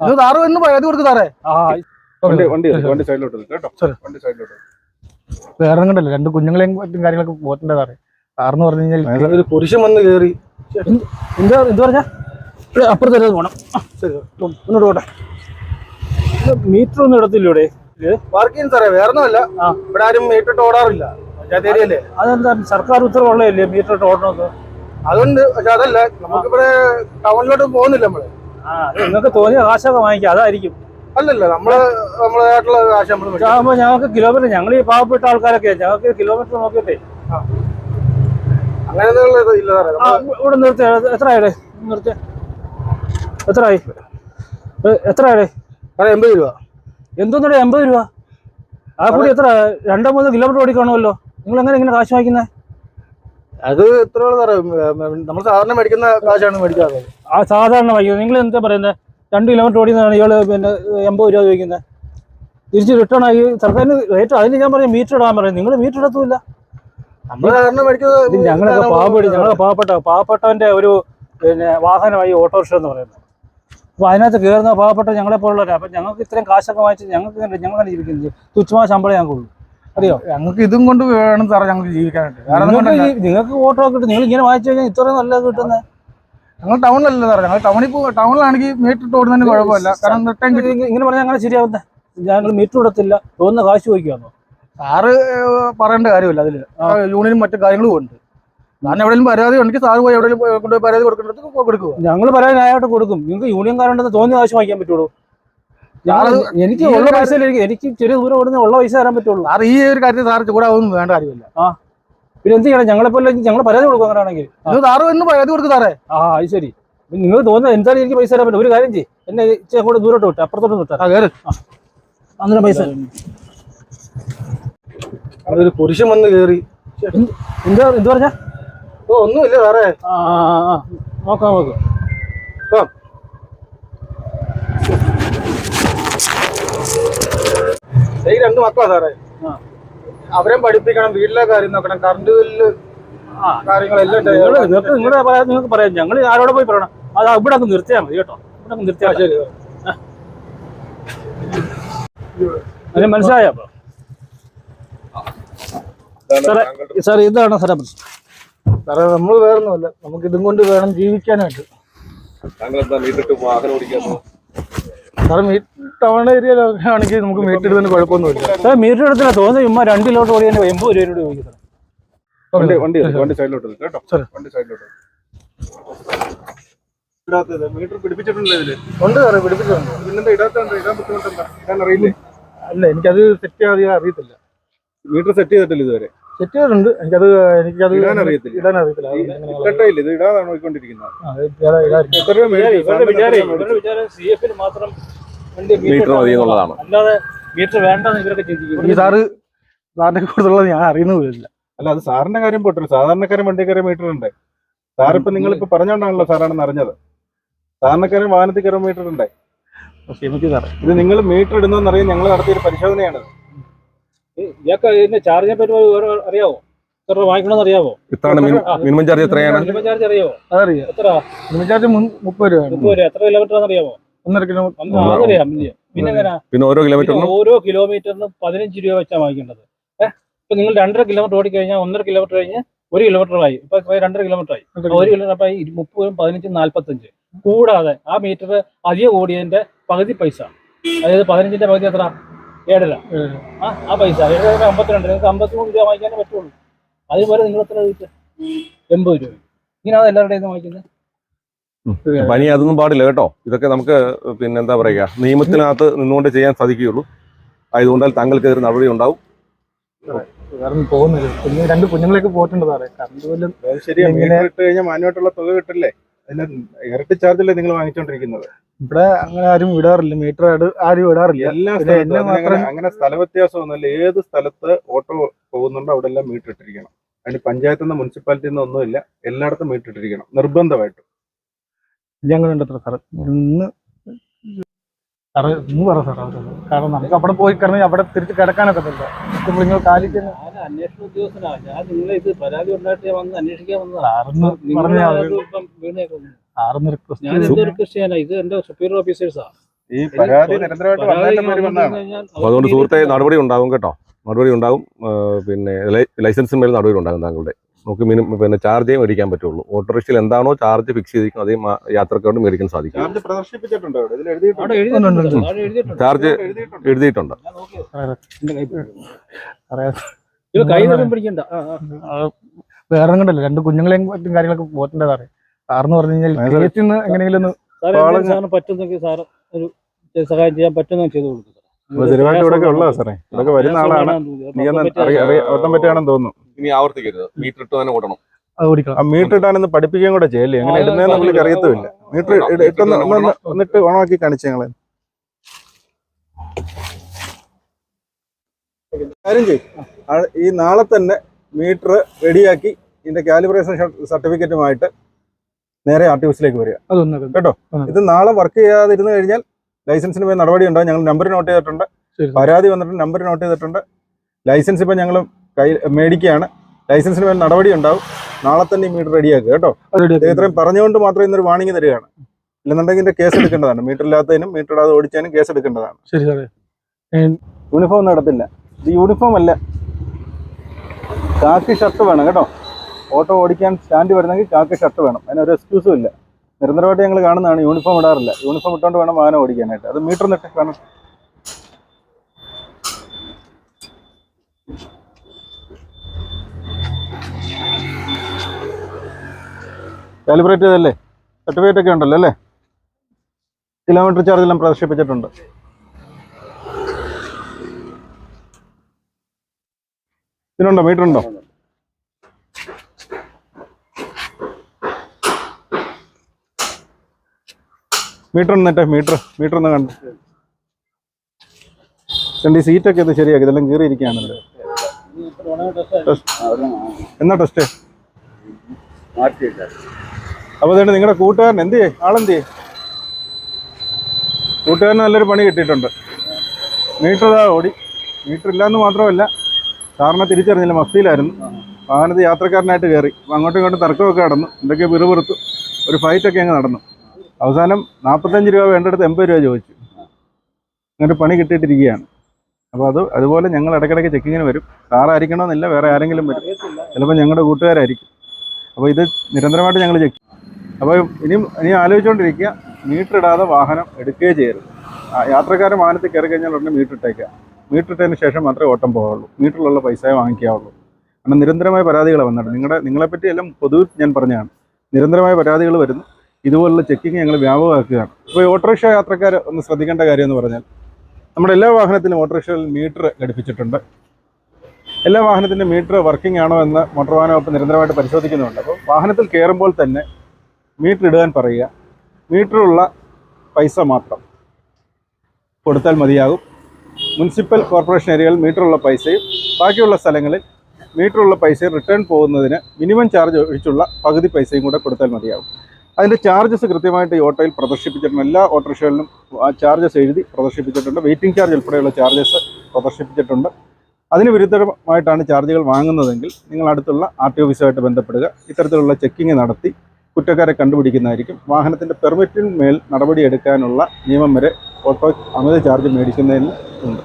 ഇത് താറ് എന്ന് പരാതി കൊടുക്ക് സാറേ. വേറെ കണ്ടല്ലോ 2 കുഞ്ഞുങ്ങളെയും മറ്റും കാര്യങ്ങളൊക്കെ പോറ്റേണ്ട സാറേ. സാറെന്ന് പറഞ്ഞു കഴിഞ്ഞാൽ ഒരു പുരുഷൻ വന്ന് കയറി എന്താ പറഞ്ഞാ അപ്പുറത്ത് പോണം. ശരി മുന്നോട്ട് പോട്ടെ. മീറ്റർ ഒന്നും ഇടത്തില്ലൂടെ? പാർക്കിംഗ് സാറേ, വേറെ ഒന്നുമല്ല. ഇവിടെ ആരും മീറ്റർ ഇട്ട് ഓടാറില്ല. പഞ്ചായത്ത് ഏരിയല്ലേ. അതെന്താ സർക്കാർ ഉത്തരവുള്ളതല്ലേ മീറ്റർ ഇട്ട് ഓടണത്? അതുകൊണ്ട്. പക്ഷെ അതല്ല, നമുക്കിവിടെ ടൗണിലോട്ട് പോകുന്നില്ല നമ്മള്. നിങ്ങൾക്ക് തോന്നിയ കാശൊക്കെ വാങ്ങിക്കാം, അതായിരിക്കും. അല്ലല്ല, നമ്മളായിട്ടുള്ള കാശ് നമ്മൾ ഞങ്ങൾക്ക് കിലോമീറ്റർ, ഞങ്ങൾ ഈ പാവപ്പെട്ട ആൾക്കാരൊക്കെ ഞങ്ങൾക്ക് കിലോമീറ്റർ നോക്കിയിട്ടേ അങ്ങനെ ഇല്ല സാറേ. ഇവിടെ നിർത്തി എത്രയായിടെ? നിർത്തിയ എത്രയായി? എത്രയായിടെ? അതെ 80 രൂപ. എന്തോന്നടെ 80 രൂപ? ആ കൂടി എത്ര 2-3 കിലോമീറ്റർ ഓടിക്കാണുമല്ലോ. നിങ്ങൾ എങ്ങനെ ഇങ്ങനെ കാശ് വാങ്ങിക്കുന്നത്? അത് എത്ര സാറേ, നമ്മൾ സാധാരണ മേടിക്കുന്ന കാശാണ് മേടിക്കാറ്. ആ സാധാരണ വാങ്ങിക്കുന്നത്. നിങ്ങൾ എന്താ പറയുന്നത്? 2 കിലോമീറ്റർ ഓടിക്കുന്നതാണ് ഇയാള് പിന്നെ 80 രൂപ ചോദിക്കുന്നത്. തിരിച്ച് റിട്ടേൺ ആയി സർക്കാരിന് റേറ്റ്. അതിന് ഞാൻ പറയാം മീറ്റർ ഇടാൻ പറയും. നിങ്ങൾ മീറ്റർ ഇടത്തുമില്ല. നമ്മൾ സാധാരണ മേടിക്കുന്നത്. ഞങ്ങളൊക്കെ പാവപ്പെട്ടവന്റെ ഒരു പിന്നെ വാഹനമായി ഓട്ടോറിക്ഷ എന്ന് പറയുന്നത്. അപ്പോൾ അതിനകത്ത് കയറുന്ന പാവപ്പെട്ട ഞങ്ങളെ പോലുള്ളവരാണ്. അപ്പം ഞങ്ങൾക്ക് ഇത്രയും കാശൊക്കെ വാങ്ങിച്ച് ഞങ്ങളാണ് ജീവിക്കുന്നത്. തുച്ഛമായ ശമ്പളം ഞങ്ങൾക്കുള്ളൂ. അറിയോ? ഞങ്ങൾക്ക് ഇതും കൊണ്ട് വേണം സാറേ ഞങ്ങൾക്ക് ജീവിക്കാനായിട്ട്. നിങ്ങൾക്ക് ഓട്ടോ കിട്ടും. നിങ്ങൾ ഇങ്ങനെ വാങ്ങിച്ചു കഴിഞ്ഞാൽ ഇത്രയും നല്ലത് കിട്ടുന്നത്. ഞങ്ങൾ ടൗണിലല്ല സാറേ. ഞങ്ങൾ ടൗണിലാണെങ്കിൽ മീറ്റർ ഇട്ട് ഓടുന്നതിന് കുഴപ്പമില്ല. കാരണം റിട്ടേൺ ഇങ്ങനെ പറഞ്ഞാൽ അങ്ങനെ ശരിയാവുന്നത്. ഞങ്ങൾ മീറ്റർ ഇടത്തില്ല, തോന്നുന്ന കാശ് ചോദിക്കാമോ? സാറ് പറയേണ്ട കാര്യമില്ല. അതിൽ യൂണിയനും മറ്റു കാര്യങ്ങളും ഉണ്ട്. കാരണം എവിടെയും പരാതി ഉണ്ടെങ്കിൽ സാറ് പോയി എവിടെയും കൊണ്ടുപോയി പരാതി കൊടുക്കേണ്ടത് കൊടുക്കുക. ഞങ്ങൾ പരാതി ന്യായമായിട്ട് കൊടുക്കും. നിങ്ങൾക്ക് യൂണിയൻകാരുണ്ടെന്ന് തോന്നിയ കാശ് വാങ്ങിക്കാൻ പറ്റുള്ളൂ. എനിക്ക് ഉള്ള പൈസ, എനിക്ക് ചെറിയ ദൂരം ഓടുന്ന ഉള്ള പൈസ തരാൻ പറ്റുള്ളൂ. സാർ ഈ ഒരു കാര്യത്തിൽ സാർ ചൂടാവുന്നു വേണ്ട കാര്യമില്ല. പിന്നെ എന്ത് ചെയ്യണം? ഞങ്ങളെപ്പോലെ ഞങ്ങൾ പരാതി കൊടുക്കും. അങ്ങനെയാണെങ്കിൽ സാറ് എന്ന് പരാതി കൊടുക്കും സാറേ. അത് ശരി. നിങ്ങൾ തോന്നുന്നത് എന്തായാലും എനിക്ക് പൈസ തരാൻ പറ്റും. ഒരു കാര്യം ചെയ്യും, എന്നെ കൂടെ ദൂരോട്ട് വിട്ടു, അപ്പുറത്തോട്ട് വിട്ടാ അന്നേരം പൈസ. ഒരു പുരുഷൻ വന്ന് കയറി എന്ത് പറഞ്ഞാ? ഒന്നുമില്ല സാറേ. നോക്കാം നോക്കാം. ഈ 2 മക്കളാ സാറേ. അവരെ പഠിപ്പിക്കണം, വീട്ടിലെ കാര്യം നോക്കണം, കറണ്ട് ബില്ല് കാര്യങ്ങളെല്ലാം. നിങ്ങൾക്ക് പറയാം. ഞങ്ങൾ ആരോടെ പോയി പറയണം? അത് ഇവിടെ അങ്ങ് നിർത്തിയാൽ മതി കേട്ടോ. ഇവിടെ അങ്ങ് നിർത്തിയാൽ ശരി. അതിന് മനസ്സിലായോ? സാർ ഇതാണ് സാറേ പ്രശ്നം. സാറേ നമ്മൾ വേറൊന്നുമല്ല, നമുക്ക് ഇതും കൊണ്ട് വേണം ജീവിക്കാനായിട്ട്. സാറ് ടൗൺ ഏരിയയിലൊക്കെ ആണെങ്കിൽ നമുക്ക് മീറ്റർ ഇടുന്നതിന് കുഴപ്പമൊന്നുമില്ല. സാർ മീറ്റർ എടുത്തില്ല, തോന്നുന്നു ചുമ്മാ 2 കിലോമീറ്റർ ഓടിയതിന് 80 രൂപയോട് ചോദിക്കുന്നത്. മീറ്റർ പിടിപ്പിച്ചിട്ടുണ്ട്. ഉണ്ട് സാറേ, പിടിപ്പിച്ചിട്ടുണ്ട്. അല്ല, എനിക്കത് സെറ്റ് ചെയ്യാൻ അറിയത്തില്ല. മീറ്റർ സെറ്റ് ചെയ്തിട്ടില്ല ഇതുവരെ. സെറ്റ് ചെയ്തിട്ടുണ്ട്. എനിക്കത് ഇടാൻ അറിയത്തില്ല. അല്ലാതെ മീറ്റർ വേണ്ടെന്ന് ഇവരൊക്കെ ചിന്തിക്കും. ഈ സാറിനെ കൂടുതലുള്ളത് ഞാൻ അറിയുന്നില്ല. അല്ല, അത് സാറിന്റെ കാര്യം പോട്ടില്ല. സാധാരണക്കാരൻ വണ്ടിക്കാരൻ മീറ്റർ ഉണ്ട്. സാറിപ്പോ നിങ്ങളിപ്പോ പറഞ്ഞോണ്ടാണല്ലോ സാറാണെന്ന് അറിഞ്ഞത്. സാധാരണക്കാരൻ വാഹനത്തിൽ കയറും മീറ്റർ ഉണ്ട്. ഇത് നിങ്ങൾ മീറ്റർ ഇടുന്നറിയാൻ ഞങ്ങൾ നടത്തിയൊരു പരിശോധനയാണ്. ഇയാൾക്ക് ഇതിന്റെ ചാർജിനെ പറ്റി അറിയാവോ? എത്ര വാങ്ങിക്കണമെന്ന് അറിയാവോ? മിനിമം ചാർജ് എത്രയാണ്? മിനിമം ചാർജ് അറിയാവോ? അതറിയാം. എത്ര മിനിമം ചാർജ്? 30 രൂപ. 30 രൂപ. എത്ര കിലോമീറ്റർ അറിയാമോ? 1.5 കിലോമീറ്റർ. അതറിയാം. പിന്നെ ഓരോ കിലോമീറ്ററിനും 15 രൂപ വെച്ചാണ് വാങ്ങിക്കേണ്ടത്. ഇപ്പൊ നിങ്ങൾ 2.5 കിലോമീറ്റർ ഓടിക്കഴിഞ്ഞാൽ 1.5 കിലോമീറ്റർ കഴിഞ്ഞ് 1 കിലോമീറ്ററായി. ഇപ്പൊ 2.5 കിലോമീറ്റർ ആയി. 1 കിലോമീറ്റർ 30, 15, 45. കൂടാതെ ആ മീറ്റർ അധികം ഓടിയതിന്റെ പകുതി പൈസ, അതായത് 15ന്റെ പകുതി എത്ര? 7.5. ആ പൈസ 52. നിങ്ങൾക്ക് 53 രൂപ വാങ്ങിക്കാനേ പറ്റുള്ളൂ. അതുപോലെ നിങ്ങൾ എത്ര ചോദിച്ചത്? 80 രൂപ. ഇങ്ങനെയാണ് എല്ലാവരുടെയും വാങ്ങിക്കുന്നത്. പനി അതൊന്നും പാടില്ല കേട്ടോ. ഇതൊക്കെ നമുക്ക് പിന്നെ എന്താ പറയുക, നിയമത്തിനകത്ത് നിന്നുകൊണ്ട് ചെയ്യാൻ സാധിക്കുകയുള്ളൂ. ആയതുകൊണ്ടാൽ താങ്കൾക്കെതിരെ നടപടി ഉണ്ടാവും. പോകുന്നില്ല. 2 കുഞ്ഞുങ്ങളൊക്കെ പോയിട്ടുണ്ട് സാറേ. ഇട്ട് കഴിഞ്ഞാൽ മാന്യമായിട്ടുള്ള തുക കിട്ടില്ലേ? അതിന് ഇരട്ടി ചാർജല്ലേ നിങ്ങൾ വാങ്ങിച്ചോണ്ടിരിക്കുന്നത്? ഇവിടെ അങ്ങനെ ആരും വിടാറില്ല. മീറ്റർ ആരും വിടാറില്ല. എല്ലാ സ്ഥലത്തും അങ്ങനെ സ്ഥല വ്യത്യാസമൊന്നുമില്ല. ഏത് സ്ഥലത്ത് ഓട്ടോ പോകുന്നുണ്ടോ അവിടെ എല്ലാം മീറ്റർ ഇട്ടിരിക്കണം. അതിന് പഞ്ചായത്തിൽ നിന്ന് മുനിസിപ്പാലിറ്റിയിൽ നിന്ന് ഒന്നുമില്ല. എല്ലായിടത്തും മീറ്റർ ഇട്ടിരിക്കണം നിർബന്ധമായിട്ടും. ഞങ്ങളുണ്ട് സാറേ. ഇന്ന് പറ സാറേ. കാരണം നമുക്ക് അവിടെ പോയി കിടന്ന് അവിടെ തിരിച്ച് കിടക്കാനൊക്കെ പറ്റില്ല. നിങ്ങൾ കാലിക്കുന്ന അന്വേഷണ ഉദ്യോഗസ്ഥനാണ് ഞാൻ. നിങ്ങളെ ഇത് പരാതി ഉണ്ടായിട്ട് വന്ന് അന്വേഷിക്കാൻ വന്നതാണ്. ഞാൻ എന്ത് റിക്വസ്റ്റ് ചെയ്യാനാ? ഇത് എന്റെ സുപ്പീരിയർ ഓഫീസേഴ്സാണ്. ഈ പരാതി നിരന്തരമായിട്ട് വന്നതാണ്. അപ്പോൾ അതുകൊണ്ട് സുഹൃത്തെ നടപടി ഉണ്ടാകും കേട്ടോ, നടപടി ഉണ്ടാകും. പിന്നെ ലൈസൻസിന് മേൽ നടപടി ഉണ്ടാകും താങ്കളുടെ. നമുക്ക് പിന്നെ ചാർജേ മേടിക്കാൻ പറ്റുള്ളൂ. ഓട്ടോറിക്ഷയിൽ എന്താണോ ചാർജ് ഫിക്സ് ചെയ്തിരിക്കും അതേ യാത്രക്കാരോട് മേടിക്കാൻ സാധിക്കും. ചാർജ് പ്രദർശിപ്പിച്ചിട്ടുണ്ടോ ഇവിടെ? ഇതിൽ എഴുതിയിട്ടുണ്ട്. ചാർജ് എഴുതിയിട്ടുണ്ട്. വേറെ കണ്ടല്ലോ 2 കുഞ്ഞുങ്ങളെയും മറ്റും കാര്യങ്ങളൊക്കെ പോറ്റേണ്ടതാണ്. സാറിന് പറഞ്ഞു കഴിഞ്ഞാൽ എങ്ങനെയെങ്കിലും പറ്റുന്നെങ്കിൽ സാറ് ഒരു സഹായം ചെയ്യാൻ പറ്റുന്ന ചെയ്തു കൊടുക്കും. സ്ഥിരമായിട്ട് ഇവിടെ ഉള്ളതാ സാറേ, ഇവിടെ വരുന്ന ആളാണ്. നീ ഓട്ടം പറ്റുകയാണെന്ന് തോന്നുന്നു. ഇനി ആവർത്തിക്കരുത്, മീറ്റർ ഇട്ട് തന്നെ ഓടണം. ആ മീറ്റർ ഇട്ടാണെന്ന് പഠിപ്പിക്കാൻ കൂടെ ചെയ്യല്ലേ? എങ്ങനെ ഇടുന്നതെന്ന് നമുക്ക് അറിയത്തുമില്ല. മീറ്റർ എന്നിട്ട് ഓണമാക്കി കാണിച്ചു ഞങ്ങളെ. കാര്യം ചെയ്യും, ഈ നാളെ തന്നെ മീറ്റർ റെഡിയാക്കി ഇതിന്റെ കാലിബ്രേഷൻ സർട്ടിഫിക്കറ്റുമായിട്ട് നേരെ RTOസിലേക്ക് വരിക കേട്ടോ. ഇത് നാളെ വർക്ക് ചെയ്യാതിരുന്നു കഴിഞ്ഞാൽ ലൈസൻസിന് പോയി നടപടി ഉണ്ടാവും. ഞങ്ങൾ നമ്പർ നോട്ട് ചെയ്തിട്ടുണ്ട്. പരാതി വന്നിട്ട് നമ്പർ നോട്ട് ചെയ്തിട്ടുണ്ട്. ലൈസൻസ് ഇപ്പം ഞങ്ങൾ മേടിക്കുകയാണ്. ലൈസൻസിന് മേൽ നടപടി ഉണ്ടാവും. നാളെ തന്നെ ഈ മീറ്റർ റെഡിയാക്കുക കേട്ടോ. ഇത്രയും പറഞ്ഞുകൊണ്ട് മാത്രം ഇന്നൊരു വാണിംഗ് തരികയാണ്. ഇല്ലെന്നുണ്ടെങ്കിൽ ഇതിന്റെ കേസ് എടുക്കേണ്ടതാണ്. മീറ്റർ ഇല്ലാത്തതിനും മീറ്റർ ഇടാതെ ഓടിച്ചതിനും കേസ് എടുക്കേണ്ടതാണ്. ശരി സാറേ. യൂണിഫോം നടത്തില്ല. ഇത് യൂണിഫോം അല്ല, കാക്കി ഷർട്ട് വേണം കേട്ടോ. ഓട്ടോ ഓടിക്കാൻ സ്റ്റാൻഡ് വരുന്നെങ്കിൽ കാക്കി ഷർട്ട് വേണം. അതിനൊരു എക്സ്ക്യൂസും ഇല്ല. നിരന്തരമായിട്ട് ഞങ്ങൾ കാണുന്നതാണ് യൂണിഫോം ഇടാറില്ല. യൂണിഫോം ഇട്ടുകൊണ്ട് വേണം വാഹനം ഓടിക്കാനായിട്ട്. അത് മീറ്റർ നിട്ട് വേണം. കാലിബ്രേറ്റ് ചെയ്തല്ലേ? സർട്ടിഫിക്കറ്റ് ഒക്കെ ഉണ്ടല്ലോ അല്ലേ? കിലോമീറ്റർ ചാർജ് എല്ലാം പ്രദർശിപ്പിച്ചിട്ടുണ്ട്. ഇതിനുണ്ടോ? മീറ്റർ ഉണ്ടോ? മീറ്റർ ഒന്നിട്ടെ, മീറ്റർ ഒന്ന് കണ്ടു. ഈ സീറ്റൊക്കെ ഇത് ശരിയാക്കി, ഇതെല്ലാം കീറിയിരിക്കുകയാണല്ലോ. എന്നാ ടെസ്റ്റ്? അപ്പോൾ അതുകൊണ്ട് നിങ്ങളുടെ കൂട്ടുകാരൻ എന്ത് ചെയ്യേ? ആളെന്ത് ചെയ്യേ? കൂട്ടുകാരന് നല്ലൊരു പണി കിട്ടിയിട്ടുണ്ട്. മീറ്റർ ഇതാ ഓടി. മീറ്റർ ഇല്ലയെന്ന് മാത്രമല്ല, സാറിനെ തിരിച്ചറിഞ്ഞില്ല, മഫ്തിയിലായിരുന്നു. വാഹനത്തിൽ യാത്രക്കാരനായിട്ട് കയറി. അങ്ങോട്ടും ഇങ്ങോട്ടും തർക്കമൊക്കെ നടന്നു. എന്തൊക്കെ പിറുപിറുത്തു. ഒരു ഫൈറ്റൊക്കെ അങ്ങ് നടന്നു. അവസാനം 45 രൂപ വേണ്ടടുത്ത് 80 രൂപ ചോദിച്ചു. അങ്ങനെ പണി കിട്ടിയിട്ടിരിക്കുകയാണ്. അപ്പോൾ അതുപോലെ ഞങ്ങൾ ഇടയ്ക്കിടയ്ക്ക് ചെക്കിങ്ങിന് വരും. സാറായിരിക്കണമെന്നില്ല, വേറെ ആരെങ്കിലും വരും. ചിലപ്പോൾ ഞങ്ങളുടെ കൂട്ടുകാരായിരിക്കും. അപ്പോൾ ഇത് നിരന്തരമായിട്ട് ഞങ്ങൾ ചെക്ക് ചെയ്യും. അപ്പോൾ ഇനി ആലോചിച്ചുകൊണ്ടിരിക്കുക, മീറ്റർ ഇടാതെ വാഹനം എടുക്കുകയേ ചെയ്യരുത്. യാത്രക്കാരൻ വാഹനത്തിൽ കയറി കഴിഞ്ഞാൽ ഉടനെ മീറ്റർ ഇട്ടേക്കുക. മീറ്റർ ഇട്ടതിന് ശേഷം മാത്രമേ ഓട്ടം പോകാവുള്ളൂ. മീറ്ററിലുള്ള പൈസയെ വാങ്ങിക്കാവുള്ളൂ. കാരണം നിരന്തരമായ പരാതികൾ വന്നിട്ടുണ്ട്. നിങ്ങളെപ്പറ്റി എല്ലാം പൊതുവിൽ ഞാൻ പറഞ്ഞതാണ്. നിരന്തരമായ പരാതികൾ വരുന്നു. ഇതുപോലുള്ള ചെക്കിങ് ഞങ്ങൾ വ്യാപകമാക്കുകയാണ്. അപ്പോൾ ഓട്ടോറിക്ഷ യാത്രക്കാർ ഒന്ന് ശ്രദ്ധിക്കേണ്ട കാര്യം എന്ന് പറഞ്ഞാൽ, നമ്മുടെ എല്ലാ വാഹനത്തിലും ഓട്ടോറിക്ഷയിൽ മീറ്റർ ഘടിപ്പിച്ചിട്ടുണ്ട്. എല്ലാ വാഹനത്തിൻ്റെ മീറ്റർ വർക്കിംഗ് ആണോ എന്ന് മോട്ടോർ വാഹന വകുപ്പ് നിരന്തരമായിട്ട് പരിശോധിക്കുന്നുണ്ട്. അപ്പോൾ വാഹനത്തിൽ കയറുമ്പോൾ തന്നെ മീറ്റർ ഇടാൻ പറയുക. മീറ്ററുള്ള പൈസ മാത്രം കൊടുത്താൽ മതിയാകും. മുനിസിപ്പൽ കോർപ്പറേഷൻ ഏരിയകളിൽ മീറ്ററുള്ള പൈസയും ബാക്കിയുള്ള സ്ഥലങ്ങളിൽ മീറ്ററുള്ള പൈസയും റിട്ടേൺ പോകുന്നതിന് മിനിമം ചാർജ് ഒഴിച്ചുള്ള പകുതി പൈസയും കൂടെ കൊടുത്താൽ മതിയാകും. അതിൻ്റെ ചാർജസ് കൃത്യമായിട്ട് ഈ ഓട്ടോയിൽ പ്രദർശിപ്പിച്ചിട്ടുണ്ട്. എല്ലാ ഓട്ടോറിക്ഷകളിലും ആ ചാർജസ് എഴുതി പ്രദർശിപ്പിച്ചിട്ടുണ്ട്. വെയിറ്റിംഗ് ചാർജ് ഉൾപ്പെടെയുള്ള ചാർജസ് പ്രദർശിപ്പിച്ചിട്ടുണ്ട്. അതിന് വിരുദ്ധമായിട്ടാണ് ചാർജുകൾ വാങ്ങുന്നതെങ്കിൽ നിങ്ങൾ അടുത്തുള്ള RTO ഓഫീസുമായിട്ട് ബന്ധപ്പെടുക. ഇത്തരത്തിലുള്ള ചെക്കിങ് നടത്തി കുറ്റക്കാരെ കണ്ടുപിടിക്കുന്നതായിരിക്കും. വാഹനത്തിൻ്റെ പെർമിറ്റിന് മേൽ നടപടിയെടുക്കാനുള്ള നിയമം വരെ ഓട്ടോ അമിത ചാർജ് മേടിക്കുന്നതിന് ഉണ്ട്.